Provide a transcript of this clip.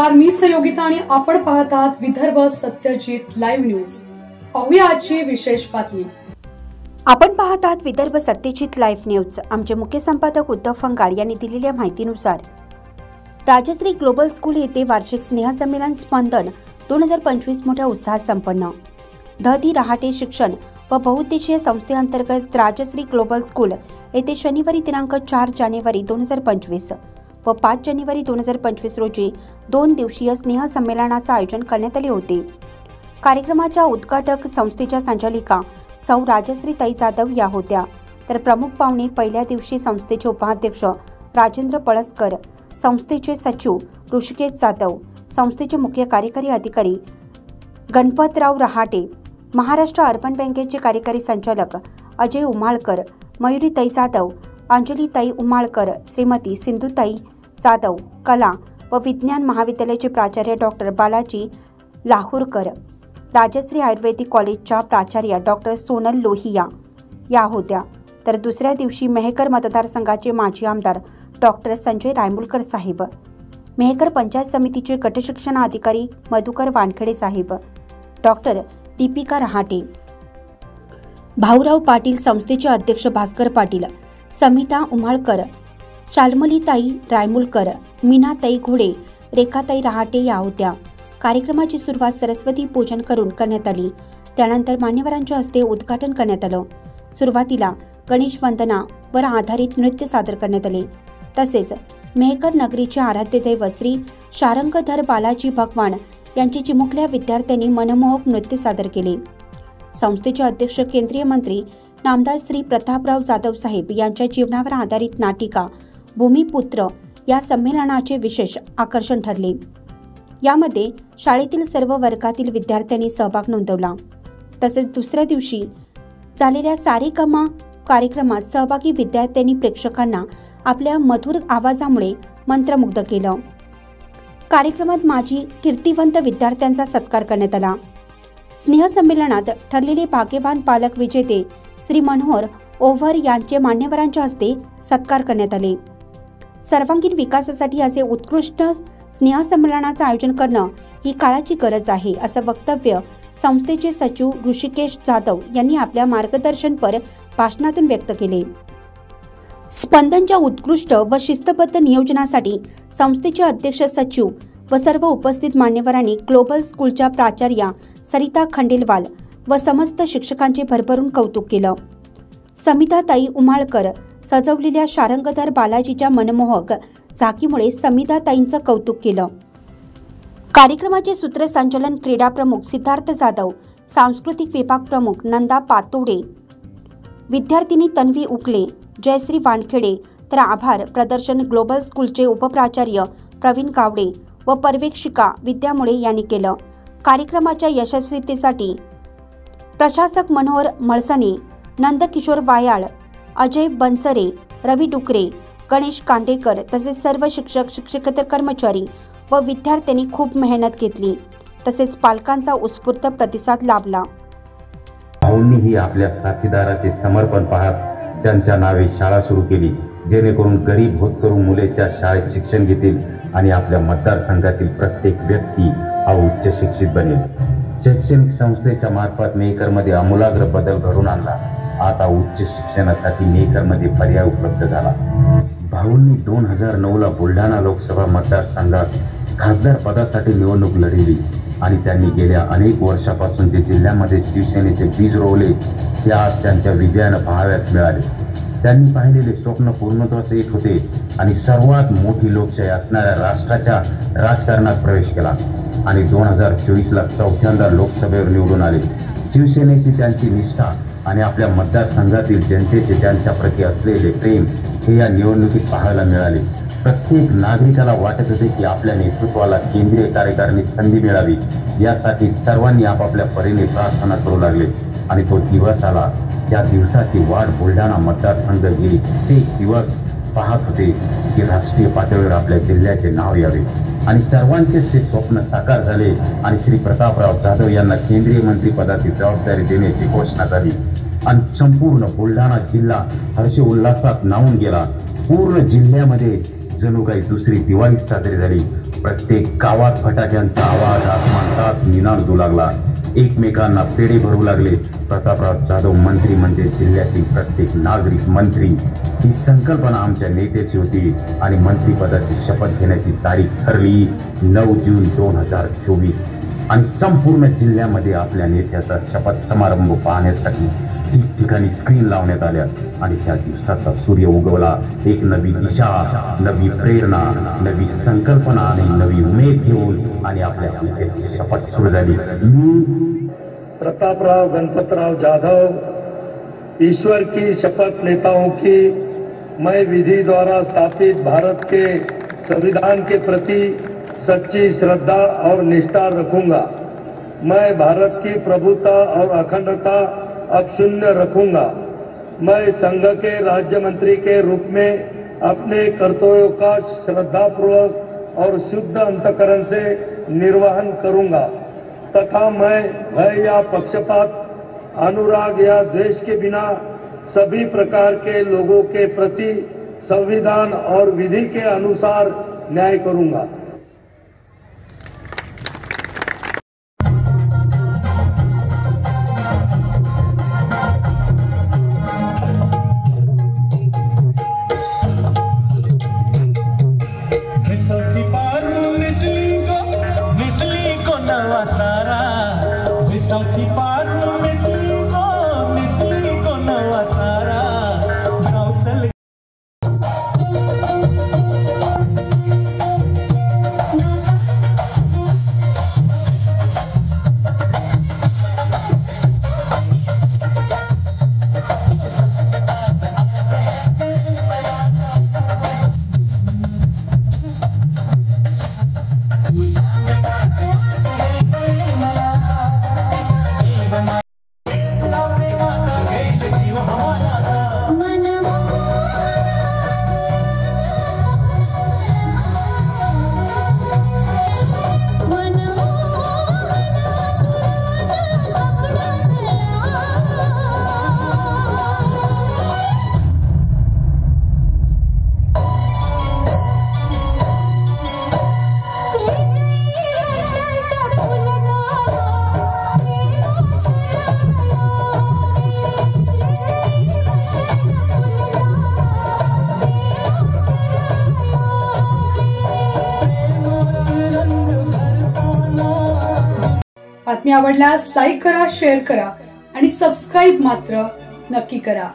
नमस्कार, मी सहयोगिता आणि आपण पाहत आहात विदर्भ सत्यजित लाईव्ह न्यूज। पाहूया आजची विशेष बातमी। आपण पाहत आहात विदर्भ सत्यजित लाईव्ह न्यूज। आमचे मुख्य संपादक उद्धव फंगाड यांनी दिलेल्या माहितीनुसार राजश्री ग्लोबल स्कूल येथे वार्षिक स्नेहसंमेलन स्पंदन 2025 मोठ्या उत्साहात संपन्न। दहदी रहाटे शिक्षण व बहुउद्देशीय संस्थेअंतर्गत राजश्री ग्लोबल स्कूल येथे शनिवारी दिनांक 4 जानेवारी 2025 व 5 जानेवारी 2025 रोजी 2 दिवसीय स्नेहसंमेलनाचे आयोजन करण्यात आले होते। कार्यक्रमाच्या उद्घाटक संस्थेच्या संचालिका सौ राजश्री ताई जाधव या होत्या, तर प्रमुख पाहुणे पहिल्या दिवशी संस्थेचे उपाध्यक्ष राजेंद्र पळसकर, संस्थेचे सचिव ऋषिकेश जाधव, संस्थेचे मुख्य कार्यकारी अधिकारी गणपतराव रहाटे, महाराष्ट्र अर्बन बँकेचे कार्यकारी संचालक अजय उमाळकर, मयुरीताई जाधव, अंजलीताई उमाळकर, श्रीमती सिंधुताई जाधव, कला व विज्ञान महाविद्यालयाचे प्राचार्य डॉक्टर बालाजी लाहोरकर, राजश्री आयुर्वेदिक कॉलेजच्या प्राचार्य डॉक्टर सोनल लोहिया या होत्या। तर दुसऱ्या दिवशी मेहकर मतदारसंघाचे माजी आमदार डॉक्टर संजय रायमुलकर साहेब, मेहकर पंचायत समितीचे गटशिक्षण अधिकारी मधुकर वानखेडे साहेब, डॉक्टर दीपिका रहाटे, भाऊराव पाटील, संस्थेचे अध्यक्ष भास्कर पाटील, समिता उमाळकर, शाल्मलीताई रायमुलकर, मीनाताई घोडे, रेखाताई रहाटे या होत्या। कार्यक्रमाची सुरुवात सरस्वती पूजन करून करण्यात आली। त्यानंतर मान्यवरांच्या हस्ते उद्घाटन करण्यात आलं। सुरुवातीला गणेश वंदनावर आधारित नृत्य सादर करण्यात आले। तसेच मेहकर नगरीचे आराध्य दैवत श्री शारंगधर बालाजी भगवान यांची चिमुकल्या विद्यार्थ्यांनी मनमोहक नृत्य सादर केले। संस्थेचे अध्यक्ष केंद्रीय मंत्री नामदार श्री प्रतापराव जाधव साहेब यांच्या जीवनावर आधारित नाटिका भूमिपुत्र या संमेलनाचे विशेष आकर्षण ठरले। यामध्ये शाळेतील सर्व वर्गातील विद्यार्थ्यांनी सहभाग नोंदवला। तसेच दुसऱ्या दिवशी झालेल्या सारेगमा कार्यक्रमात सहभागी विद्यार्थ्यांनी प्रेक्षकांना आपल्या मधुर आवाजामुळे मंत्रमुग्ध केलं। कार्यक्रमात माजी कीर्तिवंत विद्यार्थ्यांचा सत्कार करण्यात आला। स्नेहसंमेलनात ठरलेले भाग्यवान पालक विजेते श्री मनोहर ओव्हर यांचे मान्यवरांच्या हस्ते सत्कार करण्यात आले। सर्वांगीण विकासासाठी असे उत्कृष्ट स्नेहसंमेलनाचे आयोजन करणं ही काळाची गरज आहे, असं वक्तव्य संस्थेचे सचिव ऋषिकेश जाधव यांनी आपल्या मार्गदर्शनपर भाषणातून व्यक्त केले। स्पंदनच्या उत्कृष्ट व शिस्तबद्ध नियोजनासाठी संस्थेचे अध्यक्ष सचिव व सर्व उपस्थित मान्यवरांनी ग्लोबल स्कूलच्या प्राचार्या सरिता खंडेलवाल व समस्त शिक्षकांचे भरभरून कौतुक केलं। समिताताई उमाळकर सजवलेल्या शारंगधर बालाजीच्या मनमोहक झाकीमुळे समिताताईंचं कौतुक केलं। कार्यक्रमाचे सूत्रसंचालन क्रीडा प्रमुख सिद्धार्थ जाधव, सांस्कृतिक विभाग प्रमुख नंदा पातोडे, विद्यार्थिनी तन्वी उकले, जयश्री वानखेडे, तर आभार प्रदर्शन ग्लोबल स्कूलचे उपप्राचार्य प्रवीण गावडे व पर्यवेक्षिका विद्या मुळे यांनी केलं। कार्यक्रमाच्या यशस्वीतेसाठी प्रशासक मनोहर मळसने, नंदकिशोर वायाळ, अजय बनसरे, रवी डुकरे, गणेश कांडेकर तसेच सर्व शिक्षक, शिक्षकेतर कर्मचारी व विद्यार्थ्यांनी खूप मेहनत घेतली। तसेच पालकांचा उत्स्फूर्त प्रतिसाद लाभला। भाऊंनीही आपल्या साथीदाराचे समर्पण पाहत त्यांच्या नावे शाळा सुरू केली, जेणेकरून गरीब होतकरू मुले त्या शाळेत शिक्षण घेतील आणि आपल्या मतदारसंघातील प्रत्येक व्यक्ती हा उच्च शिक्षित बनेल। शैक्षणिक संस्थेच्या मार्फत मेहकरमध्ये आमूलाग्र बदल घडून आणला। आता उच्च शिक्षणासाठी मेहकरमध्ये पर्याय उपलब्ध झाला। भाऊंनी 2009ला बुलढाणा लोकसभा मतदारसंघात खासदार पदासाठी निवडणूक लढवली आणि त्यांनी गेल्या अनेक वर्षापासून जे जिल्ह्यामध्ये शिवसेनेचे बीज रोवले ते आज त्यांच्या विजयानं पाहाव्यास मिळाले। त्यांनी पाहिलेले स्वप्न पूर्णत्वास येत होते आणि सर्वात मोठी लोकशाही असणाऱ्या राष्ट्राच्या राजकारणात प्रवेश केला आणि 2024ला चौथ्यांदा लोकसभेवर निवडून आले। शिवसेनेची त्यांची निष्ठा आणि आपल्या मतदारसंघातील जनतेचे त्यांच्याप्रती असलेले प्रेम हे या निवडणुकीत पाहायला मिळाले। प्रत्येक नागरिकाला वाटत होते की आपल्या नेतृत्वाला केंद्रीय कार्यकारिणीत संधी मिळावी, यासाठी सर्वांनी आपापल्या परीने प्रार्थना करू लागले आणि तो दिवस आला। त्या दिवसाची वाट बुलढाणा मतदारसंघ गेली। ते दिवस पाहत होते की राष्ट्रीय पातळीवर आपल्या जिल्ह्याचे नाव यावे आणि सर्वांचेच ते स्वप्न साकार झाले आणि श्री प्रतापराव जाधव यांना केंद्रीय मंत्रिपदाची जबाबदारी देण्याची घोषणा झाली आणि संपूर्ण बुलढाणा जिल्हा हर्षोल्लासात न्हाऊन गेला। पूर्ण जिल्ह्यामध्ये जणू काही दुसरी दिवाळी साजरी झाली। प्रत्येक गावात फटाक्यांचा आवाज आसमानात निनादू लागला. एकमेकांना पेढे भरू लागले. प्रतापराव जाधव मंत्री म्हणजे जिल्ह्यातील प्रत्येक नागरिक मंत्री ही संकल्पना आमच्या नेत्याची होती आणि मंत्रिपदाची शपथ घेण्याची तारीख ठरली 9 जून 2024 आणि संपूर्ण जिल्ह्यामध्ये आपल्या नेत्याचा शपथ समारंभ पाहण्यासाठी ठिकठिकाणी स्क्रीन लावण्यात आल्या आणि त्या दिवसाचा सूर्य उगवला. एक नवी दिशा, नवी प्रेरणा, नवी संकल्पना आणि नवी उमेद घेऊन आणि आपल्या नेत्याची शपथ सुरू झाली. प्रतापराव गणपतराव जाधव, ईश्वर की शपथ लेता हूं कि मैं विधि द्वारा स्थापित भारत के संविधान के प्रति सच्ची श्रद्धा और निष्ठा रखूंगा. मैं भारत की प्रभुता और अखंडता अक्षुण्ण रखूंगा. मैं संघ के राज्य मंत्री के रूप में अपने कर्तव्यों का श्रद्धापूर्वक और शुद्ध अंतकरण से निर्वहन करूंगा तथा मैं भय या पक्षपात, अनुराग या द्वेष के बिना सभी प्रकार के लोगों के प्रति संविधान और विधि के अनुसार न्याय करूंगा. बातमी आवडल्यास लाईक करा, शेअर करा आणि सबस्क्राईब मात्र नक्की करा.